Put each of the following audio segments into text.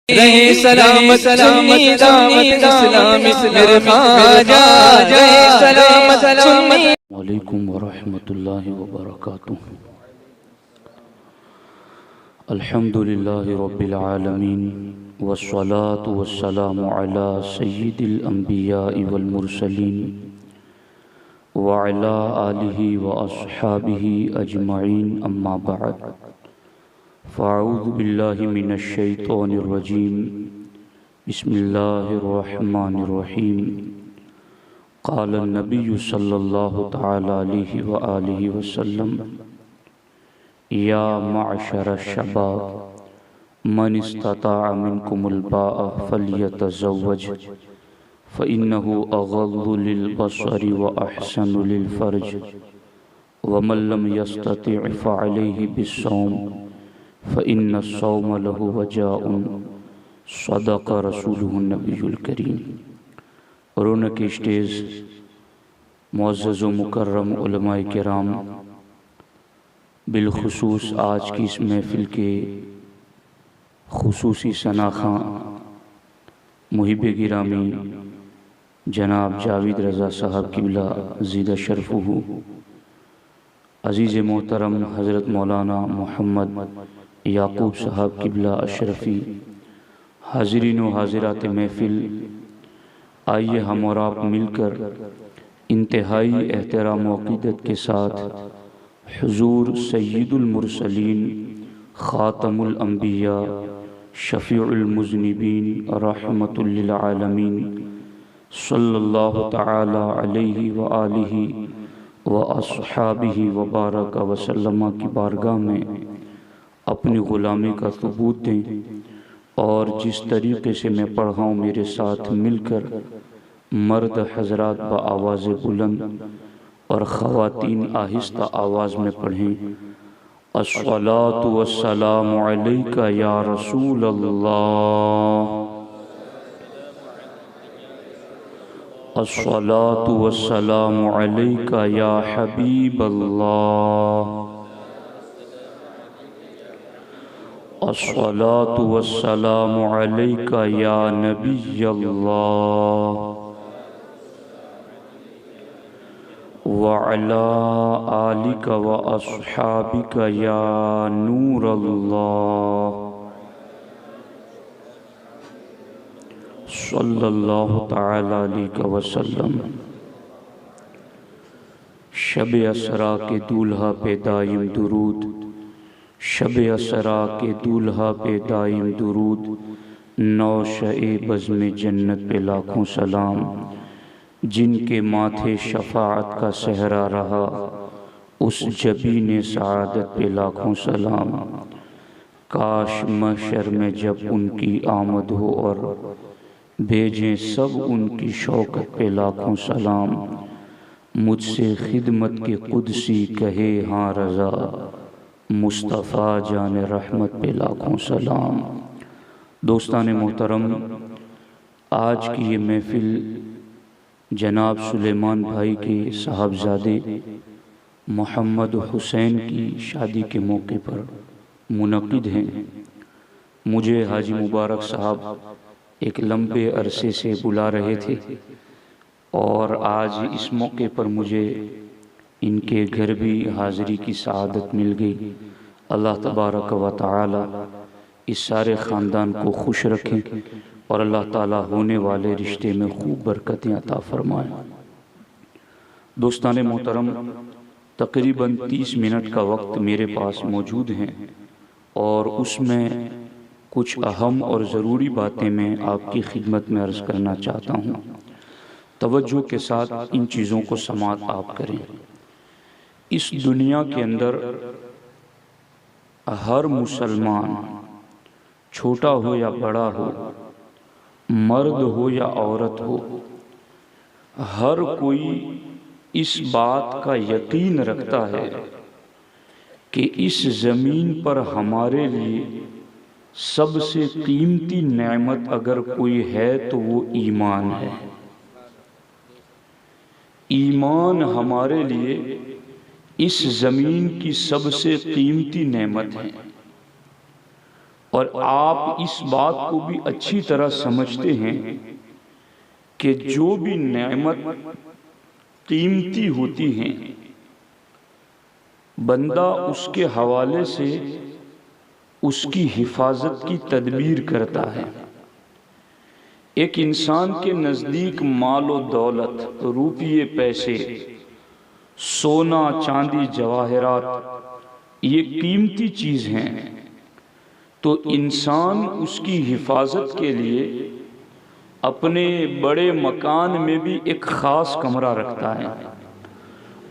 रहे सलामत सुन्नी दामत इस्लाम मेरे ख्वाजा रहे सलामत सुन्नी। वालेकुम वरहमतुल्लाहि वबरकातुह। अल्हम्दुलिल्लाहि रब्बिल आलमीन वस्सलातु वस्सलामु अला सय्यिदिल अंबिया'i वल मुरसलीन व अला आलिहि व अस्हाबिहि अजमईन अम्मा बअद। फ़अऊज़ु बिल्लाहि मिनश शैतानिर रजीम। बिस्मिल्लाहिर रहमानिर रहीम। क़ाल नबिय्यु सल्लल्लाहु तआला अलैहि व आलिहि वसल्लम या मअशर शबाब मन इस्तताअ मिनकुमुल बाअ फल्यतज़व्वज फ़इन्नहु अग़द्दु लिलबसरि व अहसनु लिलफ़र्ज व मन लम यस्तति' फ़अलैहि बिस्सौम फ़इन्नस्सौम लहु वजाउन सदक़ रसूलुहुन नबियुल करीम। रौनक स्टेज मुअज़्ज़ज़ व मुकर्रम उलमाए किराम, बिलखुसूस आज की इस महफ़िल के खुसूसी सनाख़ा मुहिब गिरामी जनाब जावेद रज़ा साहब किबला ज़ीदा शरफ़ुहु, अज़ीज़ मोहतरम हज़रत मौलाना मोहम्मद याकूब साहब किबला अशरफ़ी, हाज़रीन व हाज़िरात महफ़िल, आइए हम और आप मिलकर इंतहाई एहतराम व अक़ीदत के साथ हुज़ूर सय्यिदुल मुरसलीन ख़ातमुल अंबिया शफ़ीउल मुज़निबीन रहमतुल लिल आलमीन सल्लल्लाहु तआला अलैहि व आलिहि व अस्हाबिहि व बारक व सल्लम की बारगाह में अपनी ग़ुलामी का सबूत दें और जिस तरीक़े से मैं पढ़ा हूँ मेरे साथ मिलकर मर्द हज़रात बआवाज़ बुलंद और ख़वातीन आहिस्ता आवाज़ में पढ़ें। अस्सलातु वस्सलामु अलैका या रसूल अल्लाह, अस्सलातु वस्सलामु अलैका या हबीब अल्लाह, अस्सलातु वस्सलामु अलैका या नबी अल्लाह व अला आलिका व अस्हाबिका या नूर अल्लाह सल्लल्लाहु तआला अलैहि वसल्लम। शब असरा के दूल्हा पे दाइम दुरूद, शब असरा के दूल्हा पे दाइम दुरूद, नौशए बज़्म जन्नत पे लाखों सलाम, जिनके माथे शफ़ाअत का सहरा रहा उस जबीन सआदत पे लाखों सलाम। काश महशर में जब उनकी आमद हो और भेजें सब उनकी शौकत पे लाखों सलाम, मुझसे खिदमत के कुदसी कहे हाँ रज़ा, मुस्तफ़ा जान रहमत पे लाखों सलाम। दोस्तान मोहतरम, आज की ये महफ़िल जनाब सुलेमान भाई के साहबजादे मोहम्मद हुसैन की शादी के मौके पर मुनक़िद हैं। मुझे हाजी मुबारक साहब एक लंबे अरसे से बुला रहे थे और आज इस मौके पर मुझे इनके घर भी हाज़िरी की सआदत मिल गई। अल्लाह तबारक व तआला इस सारे ख़ानदान को खुश रखें और अल्लाह ताला होने वाले रिश्ते में खूब बरकतें अता फ़रमाएँ। दोस्तान मोहतरम, तकरीबन 30 मिनट का वक्त मेरे पास मौजूद हैं और उसमें कुछ अहम और ज़रूरी बातें मैं आपकी खिदमत में अर्ज़ करना चाहता हूँ। तवज्जो के साथ इन चीज़ों को समाअत आप करें। इस दुनिया के अंदर हर मुसलमान, छोटा हो या बड़ा हो, मर्द हो या औरत हो, हर कोई इस बात का यकीन रखता है कि इस ज़मीन पर हमारे लिए सबसे कीमती नेमत अगर कोई है तो वो ईमान है। ईमान हमारे लिए इस ज़मीन की सबसे कीमती नेमत है। और आप इस बात को भी अच्छी तरह समझते हैं कि जो भी नेमत कीमती होती हैं, बंदा उसके हवाले से उसकी हिफाजत की तदबीर करता है। एक इंसान के नज़दीक माल व दौलत, रुपये, पैसे, सोना, चांदी, जवाहरात, ये कीमती चीज़ हैं, तो इंसान उसकी हिफाजत के लिए अपने बड़े मकान में भी एक ख़ास कमरा रखता है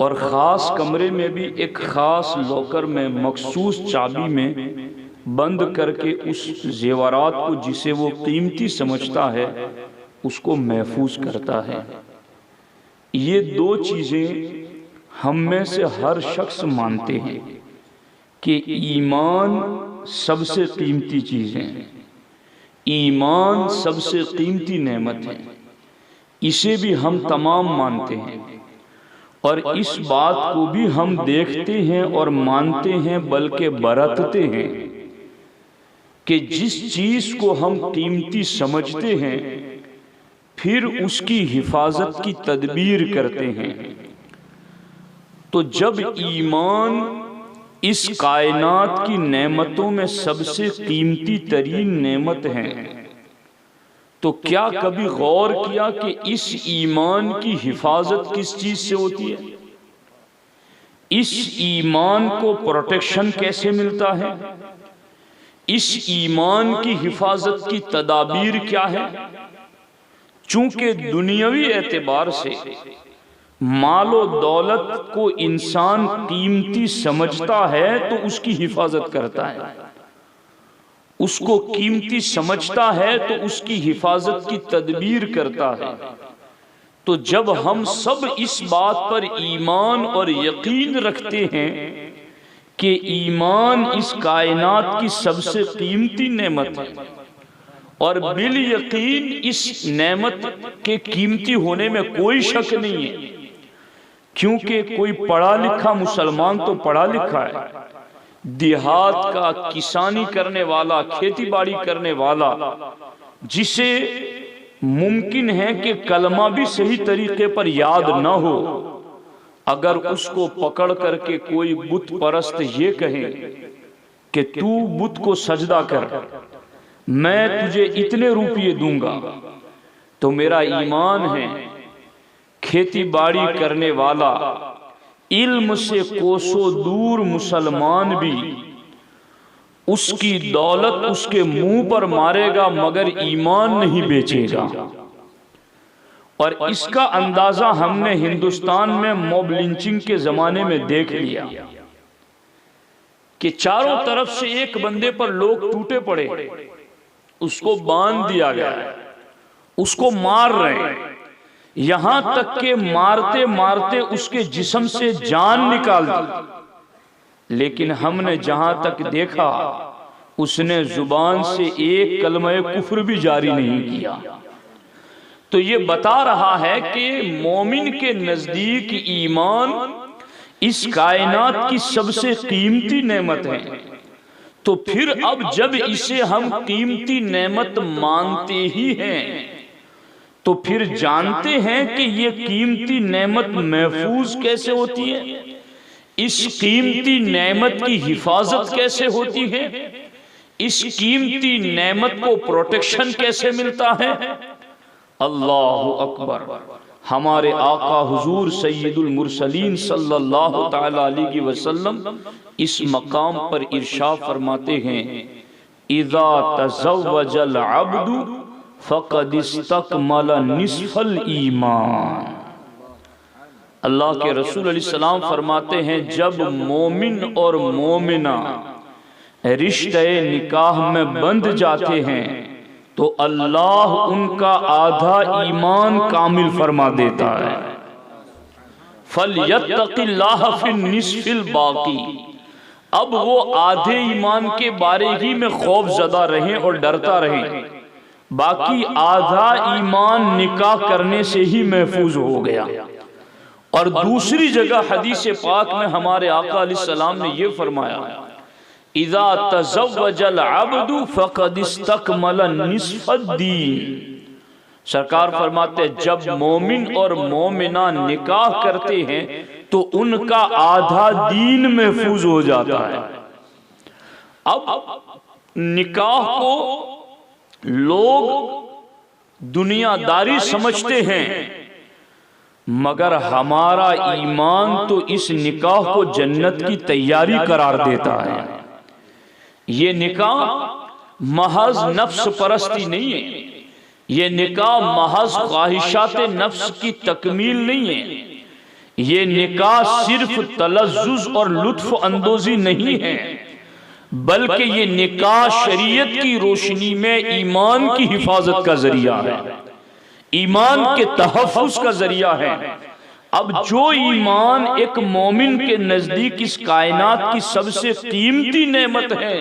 और ख़ास कमरे में भी एक ख़ास लॉकर में मखसूस चाबी में बंद करके उस जेवरात को जिसे वो कीमती समझता है उसको महफूज करता है। ये दो चीज़ें हम में से हर शख्स मानते हैं कि ईमान सबसे कीमती चीज़ है, ईमान सबसे कीमती नेमत है। इसे भी हम तमाम मानते हैं और इस बात को भी हम देखते हैं और मानते हैं, बल्कि बरतते हैं कि जिस चीज़ को हम कीमती समझते हैं फिर उसकी हिफाजत की तदबीर करते हैं। तो जब ईमान इस कायनात की नेमतों में सबसे कीमती तरीन नेमत है, तो क्या कभी गौर किया कि इस ईमान की हिफाजत किस चीज से होती है? इस ईमान को प्रोटेक्शन कैसे मिलता है? इस ईमान की हिफाजत की तदाबीर क्या है? चूंकि दुनियावी एतबार से मालो दौलत को इंसान कीमती समझता है तो उसकी हिफाजत करता है, उसको कीमती समझता है तो उसकी हिफाजत की तदबीर करता है। तो जब हम सब इस बात पर ईमान और यकीन रखते हैं कि ईमान इस कायनात की सबसे कीमती नेमत है और बिल यकीन इस नेमत के कीमती होने में कोई शक नहीं है, क्योंकि कोई पढ़ा लिखा मुसलमान तो पढ़ा लिखा है, देहात का किसानी करने वाला, खेती बाड़ी करने वाला, जिसे मुमकिन है कि कलमा भी सही तरीके पर याद ना हो, अगर उसको पकड़ करके कोई बुत परस्त ये कहे कि तू बुत को सजदा कर, मैं तुझे इतने रुपये दूंगा, तो मेरा ईमान है खेती बाड़ी करने वाला, इल्म से कोसों दूर मुसलमान भी उसकी दौलत उसके मुंह पर मारेगा मगर ईमान नहीं बेचेगा। और इसका अंदाजा हमने हिंदुस्तान में मॉब लिंचिंग के जमाने में देख लिया कि चारों तरफ से एक बंदे पर लोग टूटे पड़े, उसको बांध दिया गया है, उसको मार रहे हैं, यहां तक के मारते मारते उसके जिस्म से जान निकाल दी। लेकिन हमने जहां तक देखा उसने जुबान से एक कलमे कुफ्र भी जारी नहीं किया। तो ये बता रहा है कि मोमिन के नजदीक ईमान इस कायनात की सबसे कीमती नेमत है। तो फिर अब जब इसे हम कीमती नेमत मानते ही हैं तो फिर जानते हैं कि ये कीमती नेमत महफूज कैसे होती है, इस कीमती नेमत की हिफाजत कैसे होती है, इस कीमती नेमत को प्रोटेक्शन कैसे मिलता है। अल्लाहु अकबर। हमारे आका हुजूर सय्यदुल मुरसलीन सल्लल्लाहु तआला अलैहि वसल्लम इस मकाम पर इरशाद फरमाते हैं, इज़ा तज़व्वजल अब्दु फ़क़द इस्तकमल निस्फ़ल ईमान। अल्लाह के रसूल अलैहिस्सलाम फरमाते हैं, जब मोमिन और मोमिना रिश्ते निकाह में बंध जाते हैं तो अल्लाह उनका आधा ईमान कामिल फरमा देता है। फलयत्तक़िल्लाह फ़िन्निस्फ़िल बाक़ी। अब वो आधे ईमान के बारे ही में खौफ ज़दा रहें और डरता रहें, बाकी आधा ईमान निकाह करने से ही महफूज हो गया। और दूसरी जगह हदीस पाक में हमारे आका अलैहिस्सलाम ने यह फरमाया, इज़ा तज़व्वजल अब्दु फ़क़द इस्तकमल निस्फ़द्दीन। सरकार फरमाते हैं जब मोमिन और मोमिना निकाह करते हैं तो उनका आधा दीन महफूज हो जाता है। अब निकाह को लोग दुनियादारी समझते हैं, मगर हमारा ईमान तो इस निकाह को जन्नत की तैयारी करार देता है। ये निकाह महज नफ्स परस्ती नहीं है, ये निकाह महज ख्वाहिशात नफ्स की तकमील नहीं है, ये निकाह सिर्फ तलज़्ज़ुज़ और लुत्फ अंदोजी नहीं है, बल्कि ये निकाह शरीयत की रोशनी में ईमान की हिफाजत का जरिया है, ईमान के तहफ़्फ़ुज़ का जरिया है। अब जो ईमान एक मोमिन के नजदीक इस कायनात की सबसे कीमती नेमत है,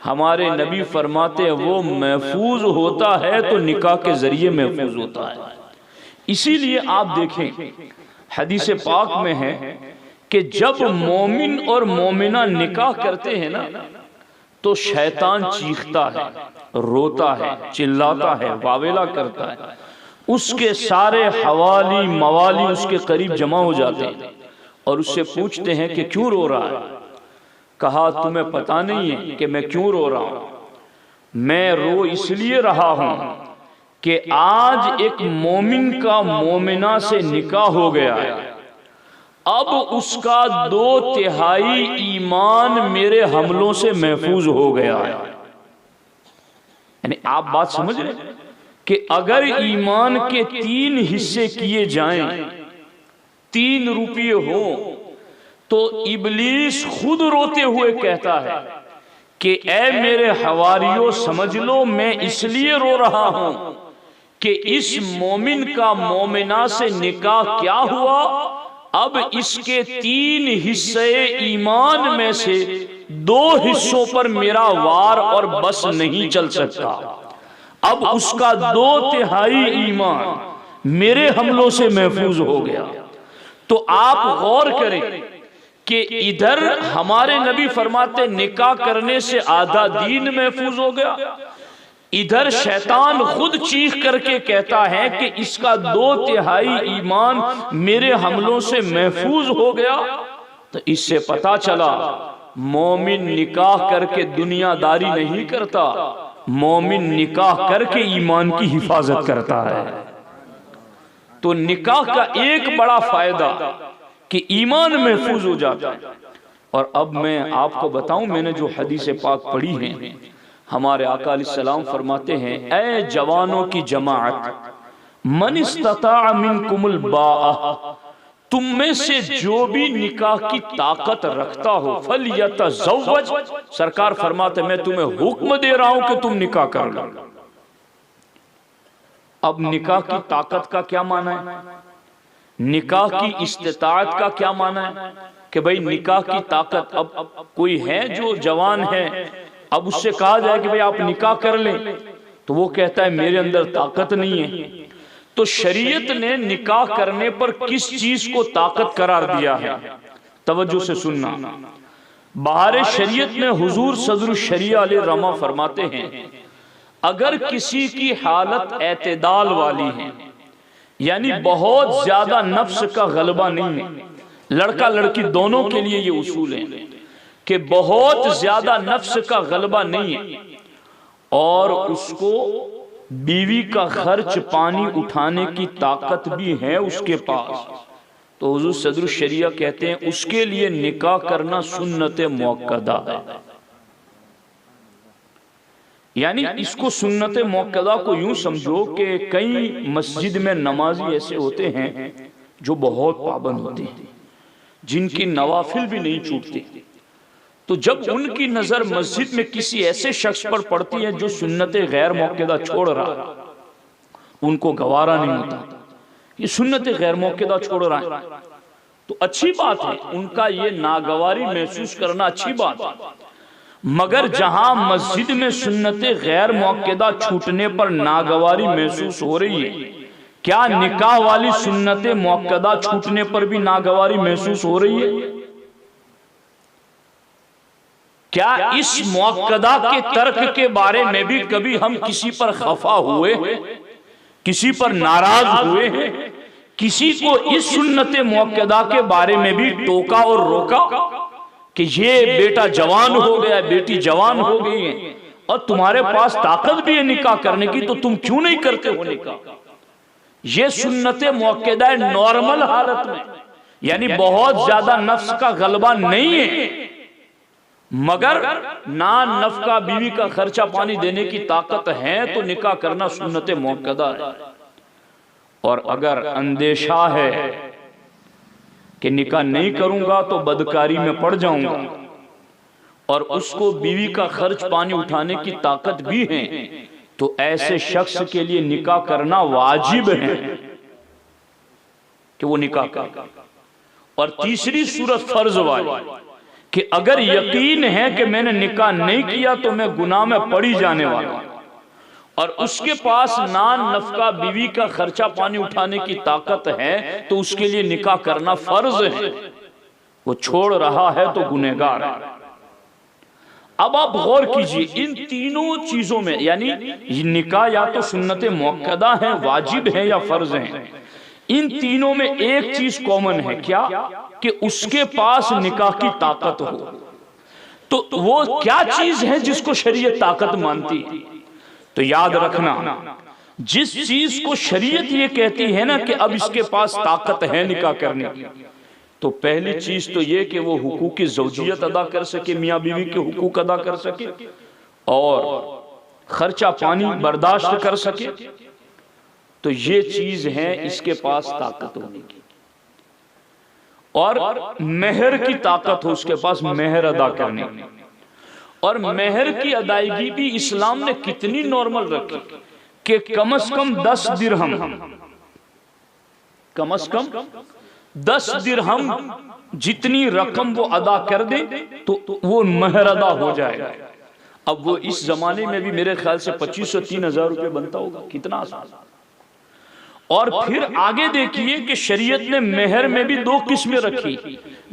हमारे नबी फरमाते हैं वो महफूज होता है तो निकाह के जरिए महफूज होता है। इसीलिए आप देखें हदीस पाक में है कि जब मोमिन और मोमिना निकाह करते हैं ना तो शैतान चीखता है, रोता है, चिल्लाता है, वावेला करता है, उसके सारे हवाली मवाली उसके करीब जमा हो जाते हैं और उससे पूछते हैं कि क्यों रो रहा है। कहा तुम्हें पता नहीं है कि मैं क्यों रो रहा हूं? मैं रो इसलिए रहा हूं कि आज एक मोमिन का मोमिना से निकाह हो गया है, अब उसका 2/3 ईमान मेरे हमलों से महफूज हो गया है। यानी आप बात समझ रहे हैं कि अगर ईमान के 3 हिस्से किए जाएं, 3 रुपये हो, तो इब्लीस खुद रोते हुए कहता है कि ऐ मेरे हवारियों समझ लो मैं इसलिए रो रहा हूं कि इस मोमिन का मोमिना से निकाह क्या हुआ, अब इसके 3 हिस्से ईमान में से 2 हिस्सों पर मेरा वार और बस नहीं चल सकता, अब उसका 2/3 ईमान मेरे हमलों से महफूज हो गया। तो आप गौर करें कि इधर हमारे नबी फरमाते निकाह करने से आधा दीन महफूज हो गया, इधर शैतान खुद चीख करके कहता है कि इसका 2/3 ईमान मेरे हमलों से महफूज हो गया। तो इससे पता चला मोमिन निकाह करके दुनियादारी नहीं करता, मोमिन निकाह करके ईमान की हिफाजत करता है। तो निकाह का एक बड़ा फायदा कि ईमान महफूज हो जाता है। और अब मैं आपको बताऊं, मैंने जो हदीस पाक पढ़ी है, हमारे आका अलैहिस्सलाम फरमाते हैं ऐ जवानों की जमाअत मन इस्तता मिनकुमुल बाअ, तुम में से जो भी निकाह की ताकत रखता हो फलयतज़व्वज। सरकार फरमाते मैं तुम्हें हुक्म दे रहा हूं कि तुम निकाह कर लो। अब निकाह की ताकत का क्या माना है, निकाह की इस्तिताअत का क्या माना है कि भाई निकाह की ताकत, अब कोई है जो जवान है, अब उससे कहा जाए कि भाई आप निकाह कर लें, तो वो कहता है मेरे अंदर ताकत नहीं है। तो शरीयत ने निकाह करने पर किस चीज को ताकत करार दिया है, तवज्जो से सुनना। बाहर शरीयत में हुजूर सदरुल शरिया अलैहि रमा फरमाते हैं अगर किसी की हालत एतदाल वाली है, यानी बहुत ज्यादा नफ्स का गलबा नहीं है, लड़का लड़की दोनों के लिए ये उसूल है कि बहुत ज्यादा नफ्स का गलबा नहीं है और उसको बीवी का खर्च पानी उठाने की ताकत भी है उसके पास, तो हुजूर सदरुल शरिया कहते हैं उसके लिए निकाह करना सुन्नत मुअक्कदा है। यानी इसको सुन्नत मुअक्कदा को यूं समझो कि कई मस्जिद में नमाजी ऐसे होते हैं जो बहुत पाबंद होते हैं, जिनकी नवाफिल भी नहीं छूटती, तो जब उनकी नजर मस्जिद में किसी ऐसे शख्स पर पड़ती है जो सुन्नत गैर मुअक्कदा छोड़ रहा, उनको गवारा नहीं होता, ये सुन्नत गैर मुअक्कदा छोड़ रहा है, तो अच्छी बात है, उनका ये नागवारी महसूस करना अच्छी बात है। मगर जहां मस्जिद में सुन्नत गैर मुअक्कदा छूटने पर नागवारी महसूस हो रही है, क्या निकाह वाली सुन्नत मुअक्कदा छूटने पर भी नागवारी महसूस हो रही है? क्या इस मुअक्कदा के तर्क के बारे में भी कभी हम किसी पर खफा हुए, किसी पर नाराज हुए हैं? किसी को इस सुन्नत मुअक्कदा के बारे में भी टोका और रोका कि ये बेटा जवान हो गया, बेटी जवान हो गई है और तुम्हारे पास ताकत भी है निकाह करने की, तो तुम क्यों नहीं करते हो निकाह? ये सुन्नत मुअक्कदा है नॉर्मल हालत में, यानी बहुत ज्यादा नफ्स का गलबा नहीं है, मगर ना नफका बीवी का खर्चा पानी देने की ताकत है तो निकाह करना सुन्नत मुअक्कदा है। और अगर अंदेशा है कि निकाह नहीं करूंगा तो बदकारी में पड़ जाऊंगा और उसको बीवी का खर्च पानी उठाने की ताकत भी है, तो ऐसे शख्स के लिए निकाह करना वाजिब है कि वो निकाह करे। और तीसरी सूरत फर्ज वाली कि अगर यकीन है कि मैंने निकाह नहीं किया तो मैं गुनाह में पड़ी जाने वाला हूं और उसके पास नान नफका बीवी का खर्चा पानी उठाने की ताकत है, तो उसके लिए निकाह करना फर्ज है। वो छोड़ रहा है तो गुनहगार है। अब आप गौर कीजिए, इन तीनों चीजों में यानी निकाह या तो सुन्नत मुअक्कदा है, वाजिब है या फर्ज है, इन तीनों में एक चीज कॉमन है, क्या? कि उसके पास निकाह की ताकत हो। तो वो क्या चीज है जिसको शरीयत ताकत मानती है? तो याद रखना, जिस चीज को शरीयत ये कहती है ना कि अब इसके पास ताकत है निकाह करने की, तो पहली चीज तो ये कि वो हुकूक ज़ौजियत अदा कर सके, मियाँ बीवी के हुकूक अदा कर सके और खर्चा पानी बर्दाश्त कर सके। तो ये चीज है इसके पास ताकत होने की। और मेहर की ताकत हो उसके पास मेहर अदा करने की। और मेहर की अदायगी भी इस्लाम ने कितनी नॉर्मल रखी कि कम से कम 10 दिरहम, कम से कम 10 दिरहम जितनी रकम वो अदा कर दे तो वो मेहर अदा हो जाएगा। अब वो इस जमाने में भी मेरे ख्याल से 2500-3000 रुपए बनता होगा, कितना आसान। और फिर आगे देखिए कि शरीयत ने मेहर में भी 2 किस्में रखी,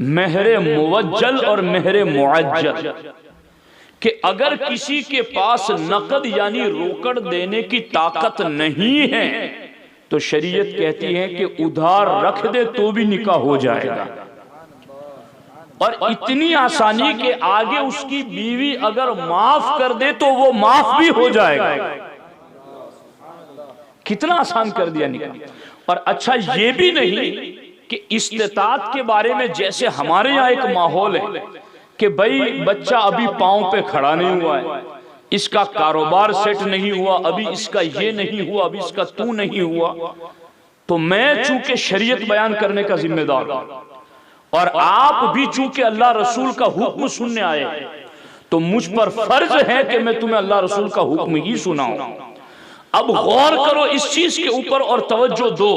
मेहर मुवज्जल और मेहर मुअज्जल। कि अगर किसी के पास नकद यानी रोकड़ देने की ताकत नहीं है तो शरीयत कहती है कि उधार रख दे तो भी निकाह हो जाएगा। और इतनी आसानी के आगे उसकी बीवी अगर माफ कर दे तो वो माफ भी हो जाएगा। कितना आसान कर दिया निकाह। और अच्छा ये भी नहीं कि इस्तेताअत के बारे में जैसे हमारे यहाँ एक माहौल है कि भाई बच्चा अभी पांव पे खड़ा नहीं हुआ है, इसका कारोबार सेट नहीं हुआ, अभी इसका ये नहीं हुआ, अभी इसका तू नहीं हुआ, तो मैं चूंकि शरीयत बयान करने का जिम्मेदार हूं और आप भी चूंकि अल्लाह रसूल का हुक्म सुनने आए तो मुझ पर फर्ज है कि मैं तुम्हें अल्लाह रसूल का हुक्म ही सुनाऊं। अब गौर करो इस चीज के ऊपर और तवज्जो दो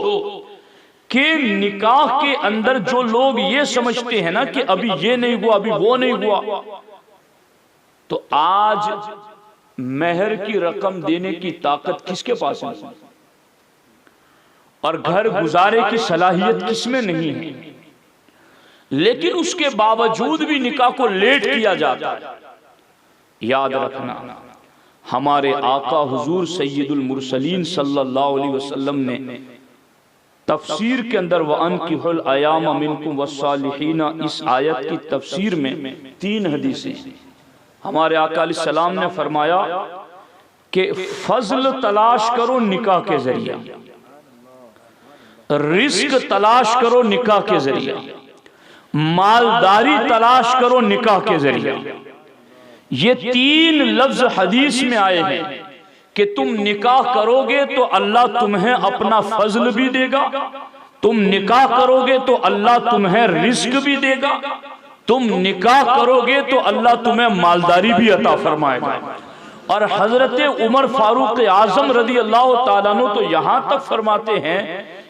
कि निकाह के अंदर जो लोग ये समझते हैं ना कि अभी ये नहीं हुआ, अभी वो नहीं हुआ, तो आज मेहर की रकम देने की ताकत किसके पास है और घर गुजारे की सलाहियत किसमें नहीं है, लेकिन उसके बावजूद भी निकाह को लेट किया जाता है। याद रखना, हमारे आका हुजूर सैयदुल मुरसलीन सल्लल्लाहु अलैहि वसल्लम ने तफसीर के अंदर वअनकिहुल अयाम मिनकुम वस्सालिहीना, इस आयत की तफसीर में 3 हदीसें हमारे आका अलैहिस्सलाम ने फरमाया कि फजल तलाश करो निकाह के जरिए, रिस्क तलाश करो निकाह के जरिए, मालदारी तलाश करो निकाह के जरिए। ये 3 लफ्ज हदीस में आए हैं कि तुम निकाह करोगे तो अल्लाह तुम्हें अपना फजल भी देगा, तुम निकाह करोगे तो अल्लाह तुम्हें रिस्क भी देगा, तुम निकाह करोगे तो अल्लाह तुम्हें मालदारी भी अता फरमाएगा। और हजरत उमर फारूक आजम रदी अल्लाह ताला अन्हु तो यहां तक फरमाते हैं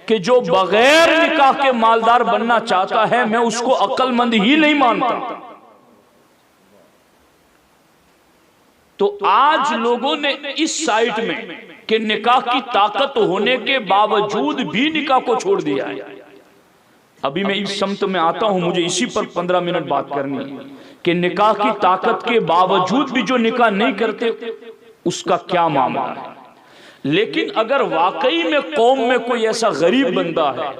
कि जो बगैर निकाह के मालदार बनना चाहता है मैं उसको अक्लमंद ही नहीं मानता। तो आज लोगों ने इस साइड में कि निकाह की ताकत होने के बावजूद भी निकाह को छोड़ दिया है। अभी मैं इस सम्त में आता हूं, मुझे इसी पर 15 मिनट बात करनी है कि निकाह की ताकत के बावजूद भी जो निकाह नहीं करते उसका क्या मामला है। लेकिन अगर वाकई में कौम में कोई ऐसा गरीब बंदा है,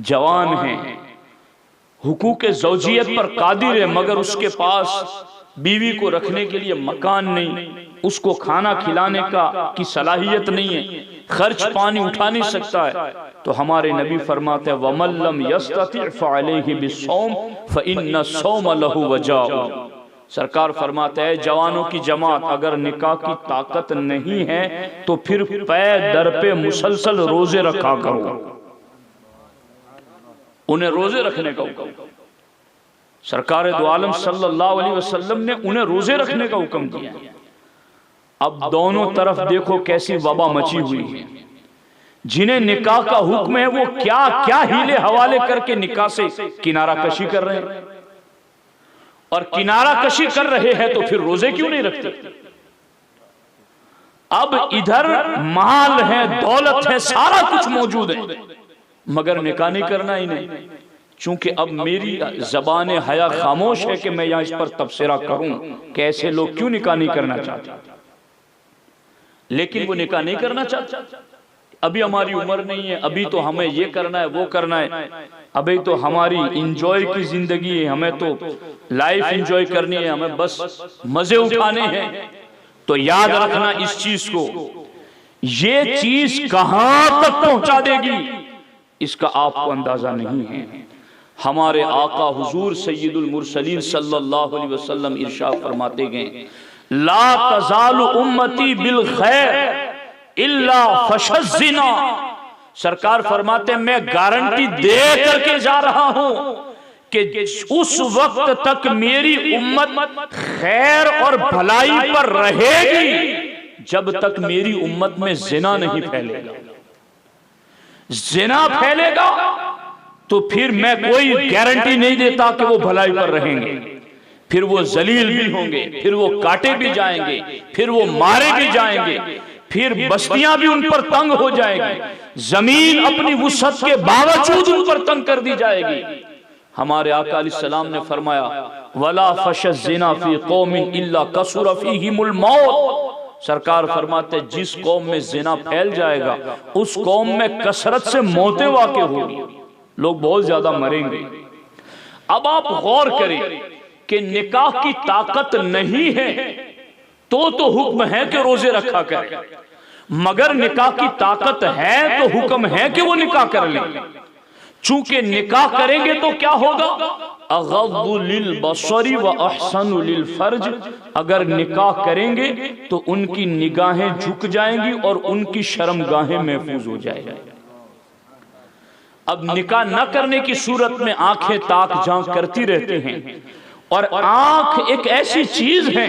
जवान है, हुकूक ज़ौजियत पर कादिर है, मगर उसके पास बीवी को रखने के लिए मकान नहीं, उसको खाना खिलाने की सलाहियत नहीं है, खर्च पानी उठा नहीं सकता है, तो हमारे नबी फरमाते हैं वमन लम यस्तति फअलैहि बिस्सौम फइन्न सौम लहु वजाउ। सरकार फरमाते हैं जवानों की जमात, अगर निकाह की ताकत नहीं है तो फिर पै दर पे मुसलसल रोजे रखा करो, उन्हें रोजे रखने का हुक्म। सरकार दो आलम सल्लल्लाहु अलैहि वसल्लम ने उन्हें रोजे रखने का हुक्म दिया। अब दोनों तरफ देखो कैसी वबा मची हुई है। जिन्हें निकाह का हुक्म है वो क्या क्या हीले हवाले करके निकाह से किनारा कशी कर रहे हैं, और किनारा कशी कर रहे हैं तो फिर रोजे क्यों नहीं रखते। अब इधर माल है, दौलत है, सारा कुछ मौजूद है, मगर निकाह नहीं करना ही नहीं। चूंकि अब मेरी जबान हया खामोश है कि मैं यहां इस पर तबसरा करूं कि ऐसे लोग क्यों निकाह नहीं करना चाहते, लेकिन वो निकाह नहीं करना चाहते। अभी हमारी उम्र नहीं है, अभी तो हमें ये करना है वो करना है, अभी तो हमारी इंजॉय की जिंदगी है, हमें तो लाइफ इंजॉय करनी है, हमें बस मजे उठाने हैं। तो याद रखना इस चीज को, ये चीज कहां तक पहुंचा देगी इसका आपको अंदाजा नहीं है। हमारे आका हुजूर सय्यदुल मुरसलीन सल्लल्लाहु अलैहि वसल्लम इरशाद फरमाते गए ला तज़ालु उम्मती बिल खैर इल्ला फशज़िना। सरकार फरमाते मैं गारंटी दे करके जा रहा हूं कि उस वक्त तक मेरी उम्मत खैर और भलाई पर रहेगी जब तक मेरी उम्मत में जिना नहीं फैलेगा। जिना फैलेगा तो फिर मैं कोई गारंटी नहीं देता कि वो भलाई पर रहेंगे, फिर वो जलील भी होंगे, फिर वो काटे भी जाएंगे, फिर वो मारे भी जाएंगे, फिर बस्तियां भी उन पर तंग हो जाएगी, जमीन अपनी वुसअत के बावजूद उन पर तंग कर दी जाएगी। हमारे आका अलैहिस्सलाम ने फरमाया वला फशज़िना फी कौमिन इल्ला कसुर फीहिमुल मौत। सरकार फरमाते जिस कौम में जिना फैल जाएगा उस कौम में कसरत से मौतें वाक़े होगी, लोग बहुत ज्यादा मरेंगे। अब आप गौर करें कि निकाह की ताकत नहीं है तो हुक्म है कि रोजे रखा करें, मगर निकाह की ताकत है तो हुक्म है कि वो निकाह कर लें। चूंकि निकाह करेंगे तो क्या होगा, अग़ज़्ज़ु लिल बसरी व अहसनु लिल फर्ज। अगर निकाह करेंगे तो उनकी निगाहें झुक जाएंगी और उनकी शर्मगाहें महफूज हो जाएंगी। अब निकाह न करने की सूरत में आंखें ताक झांक करती रहती हैं, और आंख एक ऐसी चीज है,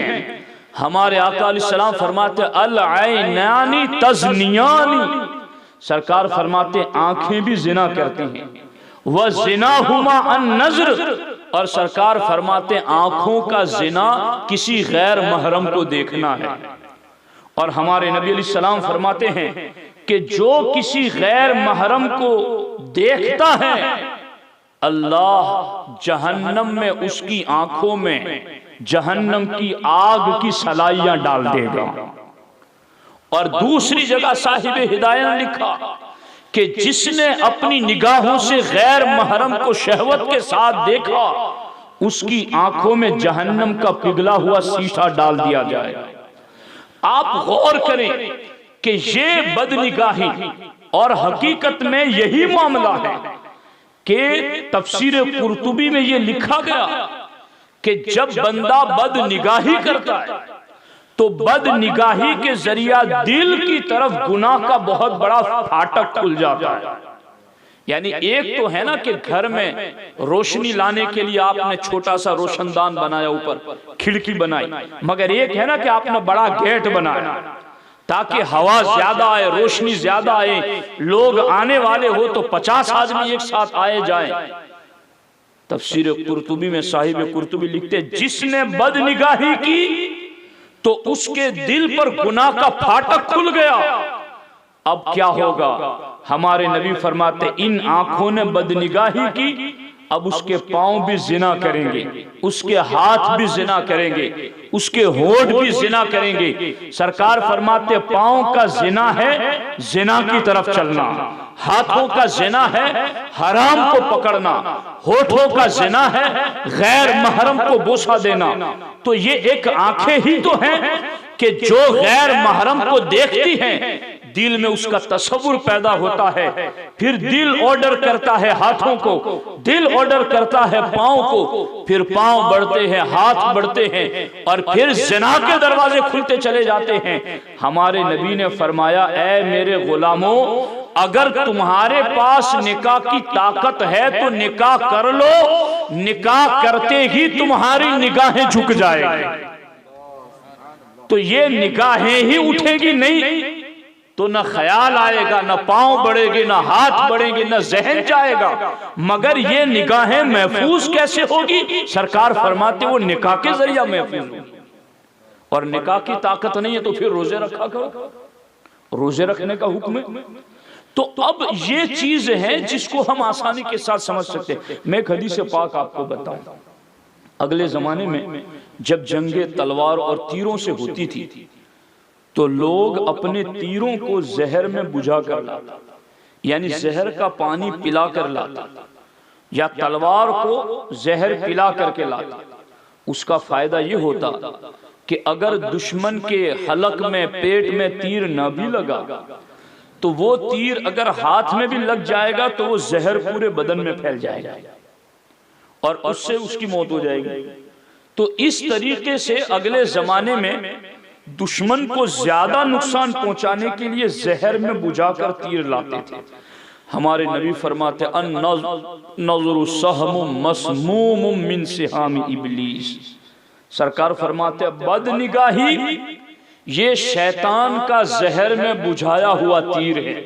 हमारे आका अलैहिस्सलाम फरमाते अल ऐनानी तज़नियानी। सरकार फरमाते आंखें भी जिना करती हैं, वह जिना हुमा अन नज़र। और सरकार फरमाते आंखों का जिना किसी गैर महरम को देखना है। और हमारे नबी अलैहिस्सलाम फरमाते हैं कि जो किसी गैर महरम को देखता है अल्लाह जहन्नम में उसकी आंखों में जहन्नम की आग की सलाइयां डाल देगा। और दूसरी जगह साहिब हिदायत ने लिखा कि जिसने अपनी निगाहों से गैर महरम को शहवत के साथ देखा उसकी आंखों में जहन्नम का पिघला हुआ शीशा डाल दिया जाएगा। आप गौर करें कि ये बदनिगाही, और हकीकत में यही मामला है कि तफसीर कुर्तुबी में यह लिखा गया कि जब बंदा बदनिगाही करता है तो बदनिगाही के जरिया दिल की तरफ गुनाह का बहुत बड़ा फाटक खुल जाता है। यानी एक तो है ना कि घर में रोशनी लाने के लिए आपने छोटा सा रोशनदान बनाया, ऊपर खिड़की बनाई, मगर एक है ना कि आपने बड़ा गेट बनाया ताकि हवा ज्यादा आए, रोशनी ज्यादा आए, लोग आने वाले हो तो 50 आदमी एक साथ आए जाएं। तफसीर कुर्तुबी में साहिब कुर्तुबी लिखते जिसने बदनिगाही की तो उसके दिल पर गुनाह का फाटक खुल गया। अब क्या होगा, हमारे नबी फरमाते इन आंखों ने बदनिगाही की अब उसके पांव भी जिना करेंगे, उसके हाथ भी जिना करेंगे, उसके होठ भी जिना करेंगे। सरकार फरमाते पांव का जिना है जिना की तरफ चलना, हाथों का जिना है हराम को पकड़ना, होठों का जिना है गैर महरम को बोसा देना। तो ये एक आंखें ही तो हैं कि जो गैर महरम को देखती हैं, दिल में उसका तसव्वुर पैदा होता है, फिर दिल ऑर्डर करता है हाथों को, दिल ऑर्डर करता है पांव को, फिर पांव बढ़ते हैं, हाथ बढ़ते हैं, और फिर ज़िना के दरवाजे खुलते चले जाते हैं। हमारे नबी ने फरमाया, ऐ मेरे गुलामों, अगर तुम्हारे पास निकाह की ताकत है तो निकाह कर लो, निकाह करते ही तुम्हारी निगाहें झुक जाएगी। तो ये निगाहें ही उठेगी नहीं तो न ख्याल आएगा, न पांव बढ़ेंगे, न हाथ बढ़ेंगे, न जहन जाएगा। मगर ये निगाहें महफूज कैसे होगी? सरकार फरमाते वो निकाह के जरिया महफूज होगी। और निकाह की ताकत नहीं है तो फिर रोजे रखा करो, रोजे रखने का हुक्म है। तो अब ये चीज है जिसको हम आसानी के साथ समझ सकते हैं। मैं एक हदीस पाक आपको बताऊं, अगले जमाने में जब जंगे तलवार और तीरों से होती थी तो लोग अपने तीरों को जहर में बुझा कर लाता, यानी जहर का पानी पिला कर लाता, या तलवार को जहर पिला करके लाता। उसका फायदा ये होता कि अगर दुश्मन के हलक में, पेट में तीर न भी लगा तो वो तीर अगर हाथ में भी लग जाएगा तो वो जहर पूरे बदन में फैल जाएगा और उससे उसकी मौत हो जाएगी। तो इस तरीके से अगले जमाने में दुश्मन को ज्यादा नुकसान पहुंचाने के लिए जहर में बुझाकर तीर लाते थे। हमारे नबी फरमाते अन-नज़्रु सहमुम मस्मूमुम मिन सिहाम इब्लीस। सरकार फरमाते बदनिगाही ये शैतान का जहर में बुझाया हुआ तीर है।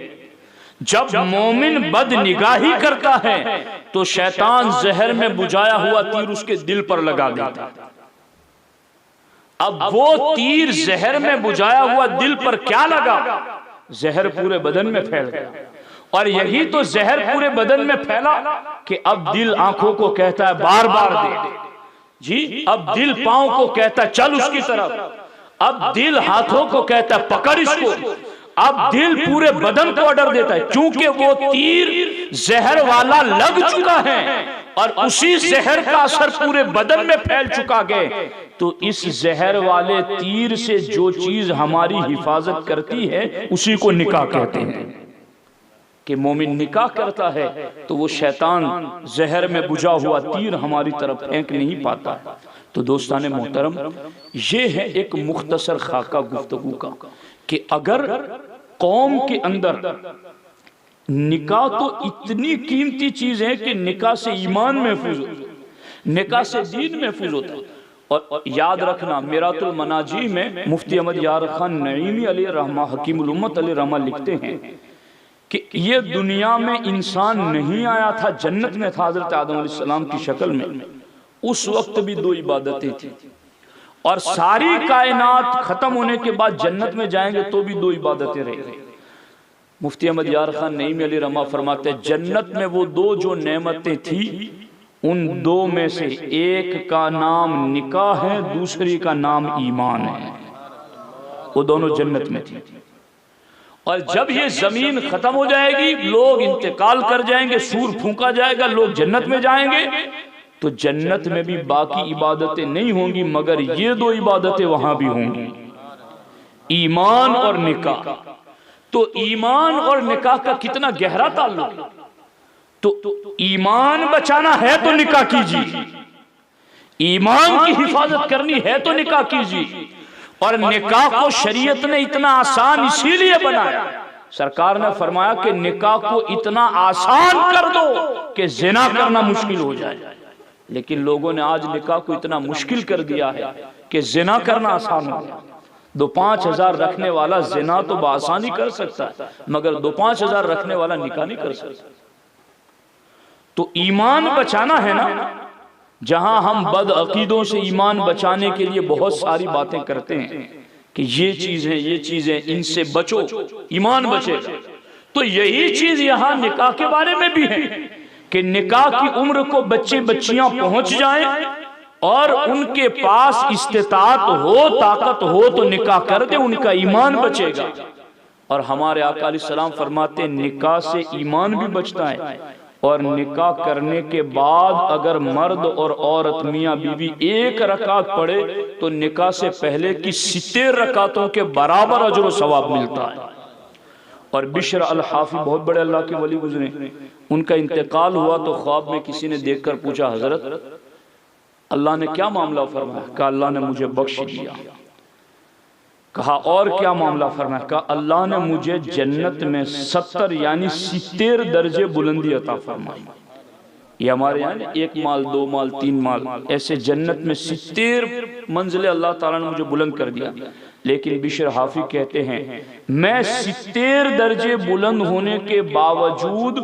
जब मोमिन बदनिगाही करता है तो शैतान जहर में बुझाया हुआ तीर उसके दिल पर लगा देता है। अब वो तीर जहर में बुझाया हुआ दिल पर क्या लगा? जहर पूरे बदन में फैल गया। और यही तो जहर पूरे बदन में फैला कि अब दिल आंखों को कहता है बार बार दे जी, अब दिल पांव को कहता है चल उसकी तरफ, अब दिल हाथों को कहता है पकड़ इसको, अब दिल पूरे बदन को ऑर्डर देता है। क्योंकि वो तीर जहर वाला लग चुका है और उसी जहर का असर पूरे बदन में फैल चुका है। तो इस जहर वाले तीर से जो चीज हमारी हिफाजत करती है उसी को निकाह कहते हैं। कि मोमिन निकाह करता है तो वो शैतान जहर में बुझा हुआ तीर हमारी तरफ फेंक नहीं पाता है। तो दोस्ताने मोहतरम, ये है एक मुख्तसर खाका गुफ्तगू का कि अगर कौम के अंदर निकाह तो इतनी कीमती चीज है कि निकाह से ईमान महफूज होता है, निकाह से दीन महफूज होता है। और याद रखना, मिरातुल मनाजी में मुफ्ती अहमद यार खान नईमी अलैहि रहमा हकीमुल उम्मत अलैहि रहमा लिखते हैं कि ये दुनिया में इंसान नहीं आया था, जन्नत में था हजरत आदम अलैहिस्सलाम की शक्ल में। उस वक्त भी दो इबादतें थी और सारी कायनात खत्म होने के बाद जन्नत में जाएंगे तो भी दो इबादतें रहेंगी। मुफ्ती अहमद यार खान नईमी अलैहि रहमा फरमाते हैं जन्नत में वो दो जो नेमतें थी उन दो में से एक का नाम निकाह है, दूसरी का नाम ईमान है। वो दोनों जन्नत में थी। और जब ये जमीन खत्म हो जाएगी, लोग इंतकाल कर जाएंगे, सूर फूंका जाएगा, लोग जन्नत में जाएंगे, तो जन्नत में भी बाकी इबादतें नहीं होंगी मगर ये दो इबादतें वहां भी होंगी, ईमान और निकाह। तो ईमान और निकाह का कितना गहरा ताल्लुक है। तो ईमान बचाना है तो निकाह कीजिए, ईमान की हिफाजत करनी है तो निकाह कीजिए। और निकाह को शरीयत ने इतना आसान इसीलिए बनाया, सरकार ने फरमाया कि निकाह को इतना आसान कर दो कि जिना करना मुश्किल हो जाए। लेकिन लोगों ने आज निकाह को इतना मुश्किल कर दिया है कि जिना करना आसान हो गया। 2-5 हजार रखने वाला जिना तो बआसानी कर सकता है मगर 2-5 हजार रखने वाला निकाह नहीं कर सकता। तो ईमान बचाना है ना, जहां हम बदअकीदों से ईमान बचाने के लिए बहुत सारी बातें करते हैं कि ये चीज है, ये चीज है, इनसे बचो, ईमान बचेगा। तो यही चीज यहां निकाह के बारे में भी है कि निकाह की उम्र को बच्चे बच्चियां पहुंच जाएं और उनके पास इस्तिताअत हो, ताकत हो तो निकाह कर दे, उनका ईमान बचेगा। और हमारे आका अलैहिस्सलाम फरमाते निकाह से ईमान भी बचता है, और निकाह करने के बाद अगर मर्द और औरत मियाँ बीवी एक रकात पढ़े तो निकाह से पहले की 70 रकातों के बराबर अजर व सवाब मिलता है। और बिश्र अल हाफी बहुत बड़े अल्लाह के वली गुजरे, उनका इंतकाल हुआ तो ख्वाब में किसी ने देखकर पूछा, हजरत अल्लाह ने क्या मामला फरमाया? कहा अल्लाह ने मुझे बख्श दिया। कहा और क्या मामला फरमाया? कहा अल्लाह ने मुझे जन्नत में 70 यानी 70 दर्जे बुलंदी अता फरमाई। ये हमारे यहाँ 1 माल 2 माल 3 माल ऐसे जन्नत में 70 मंजिले अल्लाह ताला ने मुझे बुलंद कर दिया। लेकिन बिशर हाफी कहते हैं मैं 70 दर्जे बुलंद होने के बावजूद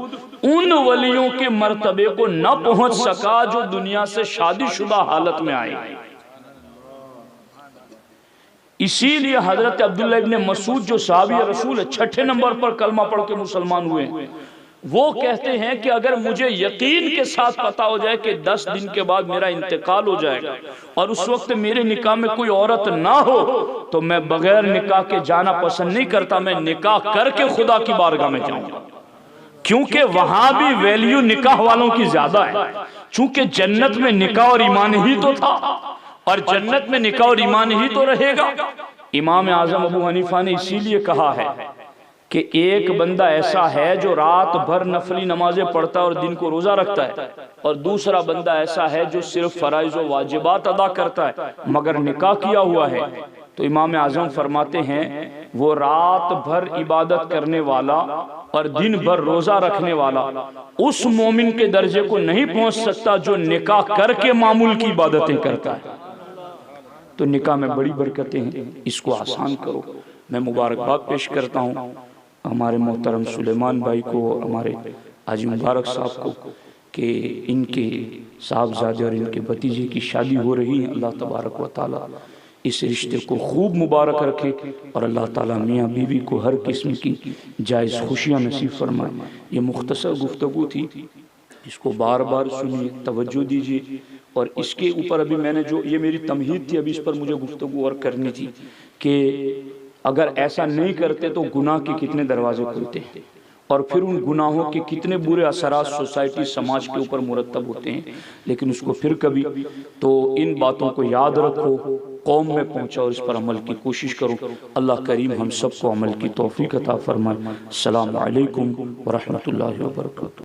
उन वलियों के मर्तबे को न पहुंच सका जो दुनिया से शादीशुदा हालत में आए। इसीलिए हजरत अब्दुल्ला इब्न मसूद जो सहाबी रसूल है, 6ठे नंबर पर कलमा पढ़ के मुसलमान हुए, वो कहते हैं कि अगर मुझे यकीन के साथ पता हो जाए कि 10 दिन के बाद मेरा इंतकाल हो जाएगा और उस वक्त मेरे निकाह में कोई औरत ना हो तो मैं बगैर निकाह के जाना पसंद नहीं करता, मैं निकाह करके खुदा की बारगाह में जाऊंगा, क्योंकि वहां भी वैल्यू निकाह वालों की ज्यादा है। चूंकि जन्नत में निकाह और ईमान ही तो था और जन्नत में निकाह और ईमान ही तो रहेगा। इमाम आजम अबू हनीफा ने इसीलिए कहा है कि एक बंदा ऐसा है जो रात भर नफली नमाजें पढ़ता है और दिन को रोजा रखता है, और दूसरा बंदा ऐसा है जो सिर्फ फराइज व वाजिबात अदा करता है मगर निकाह किया हुआ है। तो इमाम आजम फरमाते हैं वो रात भर इबादत करने वाला और दिन भर रोजा रखने वाला उस मोमिन के दर्जे को नहीं पहुंच सकता जो निकाह करके मामूल की इबादतें करता है। तो निकाह में बड़ी बरकतें हैं, इसको आसान करो। मैं मुबारकबाद पेश करता हूँ हमारे मोहतरम सुलेमान भाई को और हमारे हाजी मुबारक साहब को कि इनके साहबजादे और इनके भतीजे की शादी हो रही है। अल्लाह तबारक व तआला इस रिश्ते को खूब मुबारक रखे और अल्लाह ताला मियाँ बीवी को हर किस्म की जायज़ खुशियाँ नसीब फरमाए। ये मुख्तसर गुफ्तगू थी, इसको बार बार सुनिए, तवज्जो दीजिए। और इसके ऊपर अभी मैंने जो ये मेरी तमहीद थी, अभी इस पर मुझे गुफ्तगू और करनी थी कि अगर ऐसा नहीं करते तो गुनाह के कितने दरवाजे खुलते हैं और फिर उन गुनाहों के कितने बुरे असरात सोसाइटी समाज के ऊपर मुरतब होते हैं। लेकिन उसको फिर कभी तो इन बातों को याद रखो, कौम में पहुँचाओ और इस पर अमल की कोशिश करो। अल्लाह करीम हम सबको अमल की तौफीक अता फरमाए। अस्सलामु अलैकुम व रहमतुल्लाहि व बरकातहू।